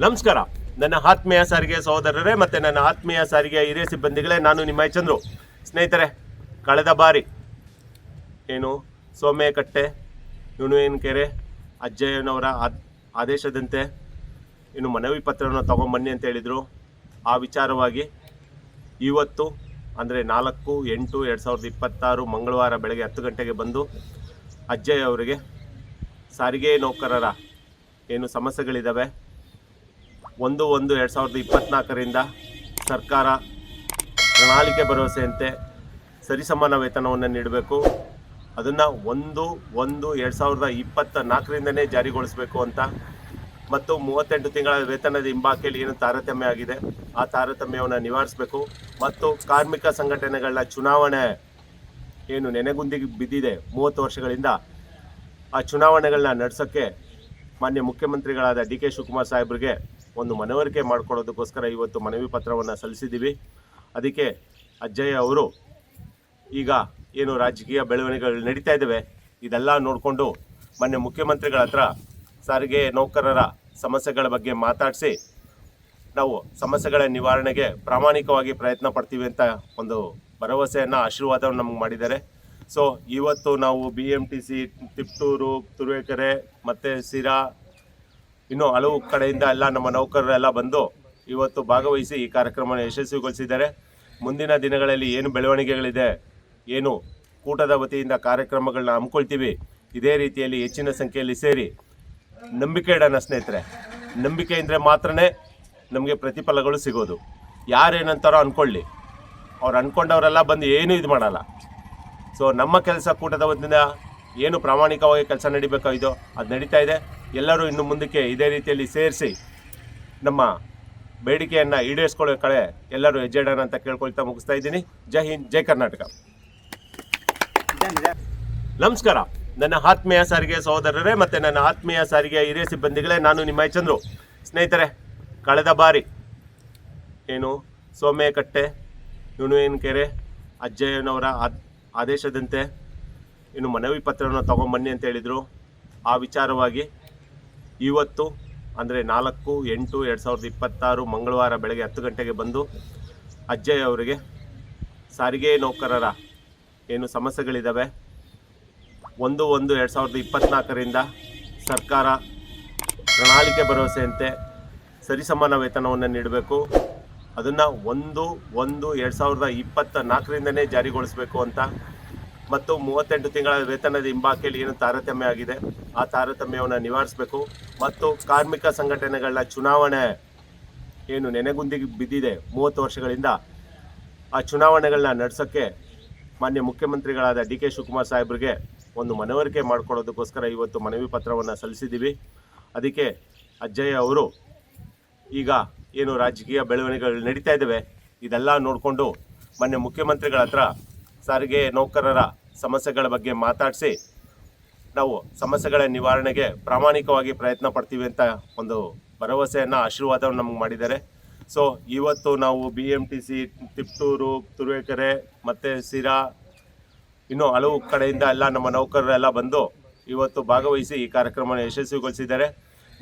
ನಮಸ್ಕಾರ. ನನ್ನ ಆತ್ಮೀಯ ಸಾರಿಗೆ ಸಹೋದರರೇ ಮತ್ತು ನನ್ನ ಆತ್ಮೀಯ ಸಾರಿಗೆ ಹಿರಿಯ ಸಿಬ್ಬಂದಿಗಳೇ, ನಾನು ನಿಮ್ಮ ಚಂದ್ರು. ಸ್ನೇಹಿತರೆ, ಕಳೆದ ಬಾರಿ ಸೋಮೇಕಟ್ಟೆ ಕೆರೆ ಅಜ್ಜಯ್ಯನವರ ಆದೇಶದಂತೆ ಮನವಿ ಪತ್ರವನ್ನು ತೊಗೊಂಬನ್ನಿ ಅಂತ ಹೇಳಿದರು. ಆ ವಿಚಾರವಾಗಿ ಇವತ್ತು ಅಂದರೆ 4/8/2026 ಮಂಗಳವಾರ ಬೆಳಗ್ಗೆ 10 ಗಂಟೆಗೆ ಬಂದು ಅಜ್ಜಯ್ಯ ಅವರಿಗೆ ಸಾರಿಗೆ ನೌಕರರ ಸಮಸ್ಯೆಗಳಿದ್ದಾವೆ, 1/1/2024 ಸರ್ಕಾರ ಪ್ರಣಾಳಿಕೆ ಭರವಸೆಯಂತೆ ಸರಿಸಮಾನ ವೇತನವನ್ನು ನೀಡಬೇಕು, ಅದನ್ನು 1/1/2024 ಜಾರಿಗೊಳಿಸಬೇಕು ಅಂತ, ಮತ್ತು 38 ತಿಂಗಳ ವೇತನದ ಹಿಂಬಾಕಿಯಲ್ಲಿ ತಾರತಮ್ಯ ಆಗಿದೆ, ಆ ತಾರತಮ್ಯವನ್ನು ನಿವಾರಿಸಬೇಕು, ಮತ್ತು ಕಾರ್ಮಿಕ ಸಂಘಟನೆಗಳ ಚುನಾವಣೆ ನೆನೆಗುಂದಿಗೆ ಬಿದ್ದಿದೆ 30 ವರ್ಷಗಳಿಂದ, ಆ ಚುನಾವಣೆಗಳನ್ನ ನಡೆಸೋಕ್ಕೆ ಮಾನ್ಯ ಮುಖ್ಯಮಂತ್ರಿಗಳಾದ DK ಶಿವಕುಮಾರ್ ಸಾಹೇಬ್ರಿಗೆ ಒಂದು ಮನವರಿಕೆ ಮಾಡಿಕೊಡೋದಕ್ಕೋಸ್ಕರ ಇವತ್ತು ಮನವಿ ಪತ್ರವನ್ನು ಸಲ್ಲಿಸಿದ್ದೀವಿ. ಅದಕ್ಕೆ ಅಜ್ಜಯ್ಯ ಅವರು ಈಗ ರಾಜಕೀಯ ಬೆಳವಣಿಗೆಗಳು ನಡೀತಾ ಇದ್ದಾವೆ, ಇದೆಲ್ಲ ನೋಡಿಕೊಂಡು ಮಾನ್ಯ ಮುಖ್ಯಮಂತ್ರಿಗಳ ಹತ್ರ ಸಾರಿಗೆ ನೌಕರರ ಸಮಸ್ಯೆಗಳ ಬಗ್ಗೆ ಮಾತಾಡಿಸಿ ನಾವು ಸಮಸ್ಯೆಗಳ ನಿವಾರಣೆಗೆ ಪ್ರಾಮಾಣಿಕವಾಗಿ ಪ್ರಯತ್ನ ಪಡ್ತೀವಿ ಅಂತ ಒಂದು ಭರವಸೆಯನ್ನು, ಆಶೀರ್ವಾದವನ್ನು ನಮಗೆ ಮಾಡಿದ್ದಾರೆ. ಸೊ ಇವತ್ತು ನಾವು BMTC, ತಿಪ್ಟೂರು, ತುರುವೇಕೆರೆ ಮತ್ತು ಸಿರಾ ಇನ್ನೂ ಹಲವು ಕಡೆಯಿಂದ ಎಲ್ಲ ನಮ್ಮ ನೌಕರರೆಲ್ಲ ಬಂದು ಇವತ್ತು ಭಾಗವಹಿಸಿ ಈ ಕಾರ್ಯಕ್ರಮವನ್ನು ಯಶಸ್ವಿಗೊಳಿಸಿದ್ದಾರೆ. ಮುಂದಿನ ದಿನಗಳಲ್ಲಿ ಏನು ಬೆಳವಣಿಗೆಗಳಿದೆ, ಕೂಟದ ವತಿಯಿಂದ ಕಾರ್ಯಕ್ರಮಗಳನ್ನ ಹಮ್ಮಿಕೊಳ್ತೀವಿ, ಇದೇ ರೀತಿಯಲ್ಲಿ ಹೆಚ್ಚಿನ ಸಂಖ್ಯೆಯಲ್ಲಿ ಸೇರಿ ನಂಬಿಕೆ ಇಡೋಣ ಸ್ನೇಹಿತರೆ. ನಂಬಿಕೆ ಇದ್ದರೆ ಮಾತ್ರನೇ ನಮಗೆ ಪ್ರತಿಫಲಗಳು ಸಿಗೋದು. ಯಾರೇನಂತಾರೋ ಅಂದ್ಕೊಳ್ಳಿ, ಅವ್ರು ಅಂದ್ಕೊಂಡವರೆಲ್ಲ ಬಂದು ಏನೂ ಇದು ಮಾಡಲ್ಲ. ಸೊ ನಮ್ಮ ಕೆಲಸ ಕೂಟದ ವತಿಯಿಂದ ಪ್ರಾಮಾಣಿಕವಾಗಿ ಕೆಲಸ ನಡಿಬೇಕಾಗಿದೋ ಅದು ನಡೀತಾ ಇದೆ. ಎಲ್ಲರೂ ಇನ್ನು ಮುಂದಕ್ಕೆ ಇದೇ ರೀತಿಯಲ್ಲಿ ಸೇರಿಸಿ ನಮ್ಮ ಬೇಡಿಕೆಯನ್ನು ಈಡೇರಿಸ್ಕೊಳ್ಳೋ ಕಡೆ ಎಲ್ಲರೂ ಹೆಜ್ಜೆ ಇಡೋಣ ಅಂತ ಕೇಳ್ಕೊಳ್ತಾ ಮುಗಿಸ್ತಾ ಇದ್ದೀನಿ. ಜೈ ಹಿಂದ್, ಜೈ ಕರ್ನಾಟಕ. ನಮಸ್ಕಾರ. ನನ್ನ ಆತ್ಮೀಯ ಸಾರಿಗೆ ಸಹೋದರರೇ ಮತ್ತು ನನ್ನ ಆತ್ಮೀಯ ಸಾರಿಗೆ ಹಿರಿಯ ಸಿಬ್ಬಂದಿಗಳೇ, ನಾನು ನಿಮ್ಮ ಚಂದ್ರು. ಸ್ನೇಹಿತರೆ, ಕಳೆದ ಬಾರಿ ಸೋಮೇಕಟ್ಟೆ ಕೆರೆ ಅಜ್ಜಯ್ಯನವರ ಆದೇಶದಂತೆ ಮನವಿ ಪತ್ರವನ್ನು ತೊಗೊಂಬನ್ನಿ ಅಂತ ಹೇಳಿದರು. ಆ ವಿಚಾರವಾಗಿ ಇವತ್ತು ಅಂದರೆ 4/8/2026 ಮಂಗಳವಾರ ಬೆಳಗ್ಗೆ 10 ಗಂಟೆಗೆ ಬಂದು ಅಜ್ಜಯ್ಯ ಅವರಿಗೆ ಸಾರಿಗೆ ನೌಕರರ ಸಮಸ್ಯೆಗಳಿದ್ದಾವೆ, 1/1/2024 ಸರ್ಕಾರ ಪ್ರಣಾಳಿಕೆ ಭರವಸೆಯಂತೆ ಸರಿಸಮಾನ ವೇತನವನ್ನು ನೀಡಬೇಕು, ಅದನ್ನು 1/1/2024 ಜಾರಿಗೊಳಿಸಬೇಕು ಅಂತ, ಮತ್ತು 38 ತಿಂಗಳ ವೇತನದ ಹಿಂಬಾಕಿಯಲ್ಲಿ ತಾರತಮ್ಯ ಆಗಿದೆ, ಆ ತಾರತಮ್ಯವನ್ನು ನಿವಾರಿಸಬೇಕು, ಮತ್ತು ಕಾರ್ಮಿಕ ಸಂಘಟನೆಗಳ ಚುನಾವಣೆ ನೆನೆಗುಂದಿಗೆ ಬಿದ್ದಿದೆ 30 ವರ್ಷಗಳಿಂದ, ಆ ಚುನಾವಣೆಗಳನ್ನ ನಡೆಸೋಕ್ಕೆ ಮಾನ್ಯ ಮುಖ್ಯಮಂತ್ರಿಗಳಾದ DK ಶಿವಕುಮಾರ್ ಸಾಹೇಬ್ರಿಗೆ ಒಂದು ಮನವರಿಕೆ ಮಾಡಿಕೊಡೋದಕ್ಕೋಸ್ಕರ ಇವತ್ತು ಮನವಿ ಪತ್ರವನ್ನು ಸಲ್ಲಿಸಿದ್ದೀವಿ. ಅದಕ್ಕೆ ಅಜ್ಜಯ್ಯ ಅವರು ಈಗ ರಾಜಕೀಯ ಬೆಳವಣಿಗೆಗಳು ನಡೀತಾ ಇದ್ದಾವೆ, ಇದೆಲ್ಲ ನೋಡಿಕೊಂಡು ಮಾನ್ಯ ಮುಖ್ಯಮಂತ್ರಿಗಳ ಹತ್ರ ಸಾರಿಗೆ ನೌಕರರ ಸಮಸ್ಯೆಗಳ ಬಗ್ಗೆ ಮಾತಾಡಿಸಿ ನಾವು ಸಮಸ್ಯೆಗಳ ನಿವಾರಣೆಗೆ ಪ್ರಾಮಾಣಿಕವಾಗಿ ಪ್ರಯತ್ನ ಪಡ್ತೀವಿ ಅಂತ ಒಂದು ಭರವಸೆಯನ್ನು, ಆಶೀರ್ವಾದವನ್ನು ನಮಗೆ ಮಾಡಿದ್ದಾರೆ. ಸೊ ಇವತ್ತು ನಾವು BMTC, ತಿಪ್ಟೂರು, ತುರುವೇಕೆರೆ ಮತ್ತು ಸಿರಾ ಇನ್ನೂ ಹಲವು ಕಡೆಯಿಂದ ಎಲ್ಲ ನಮ್ಮ ನೌಕರರೆಲ್ಲ ಬಂದು ಇವತ್ತು ಭಾಗವಹಿಸಿ ಈ ಕಾರ್ಯಕ್ರಮವನ್ನು ಯಶಸ್ವಿಗೊಳಿಸಿದ್ದಾರೆ.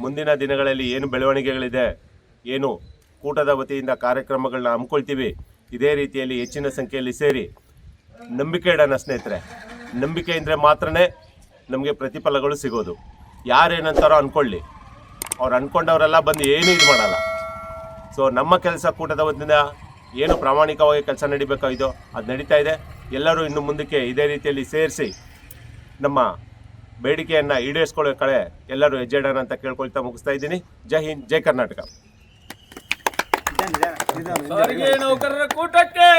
ಮುಂದಿನ ದಿನಗಳಲ್ಲಿ ಏನು ಬೆಳವಣಿಗೆಗಳಿದೆ, ಕೂಟದ ವತಿಯಿಂದ ಕಾರ್ಯಕ್ರಮಗಳನ್ನ ಹಮ್ಮಿಕೊಳ್ತೀವಿ, ಇದೇ ರೀತಿಯಲ್ಲಿ ಹೆಚ್ಚಿನ ಸಂಖ್ಯೆಯಲ್ಲಿ ಸೇರಿ ನಂಬಿಕೆ ಇಡೋಣ ಸ್ನೇಹಿತರೆ. ನಂಬಿಕೆ ಇದ್ದರೆ ಮಾತ್ರನೇ ನಮಗೆ ಪ್ರತಿಫಲಗಳು ಸಿಗೋದು. ಯಾರೇನಂತಾರೋ ಅಂದ್ಕೊಳ್ಳಿ, ಅವ್ರು ಅಂದ್ಕೊಂಡವರೆಲ್ಲ ಬಂದು ಏನೂ ಇದು ಮಾಡಲ್ಲ. ಸೊ ನಮ್ಮ ಕೆಲಸ ಕೂಟದ ವತಿಯಿಂದ ಪ್ರಾಮಾಣಿಕವಾಗಿ ಕೆಲಸ ನಡಿಬೇಕಾಗಿದೋ ಅದು ನಡೀತಾ ಇದೆ. ಎಲ್ಲರೂ ಇನ್ನು ಮುಂದಕ್ಕೆ ಇದೇ ರೀತಿಯಲ್ಲಿ ಸೇರಿಸಿ ನಮ್ಮ ಬೇಡಿಕೆಯನ್ನು ಈಡೇರಿಸ್ಕೊಳ್ಳೋ ಕಡೆ ಎಲ್ಲರೂ ಹೆಜ್ಜೆ ಇಡೋಣ ಅಂತ ಕೇಳ್ಕೊಳ್ತಾ ಮುಗಿಸ್ತಾ ಇದ್ದೀನಿ. ಜೈ ಹಿಂದ್, ಜೈ ಕರ್ನಾಟಕ. ಸಾರಿಗೆ ನೌಕರರ ಕೂಟಕ್ಕೆ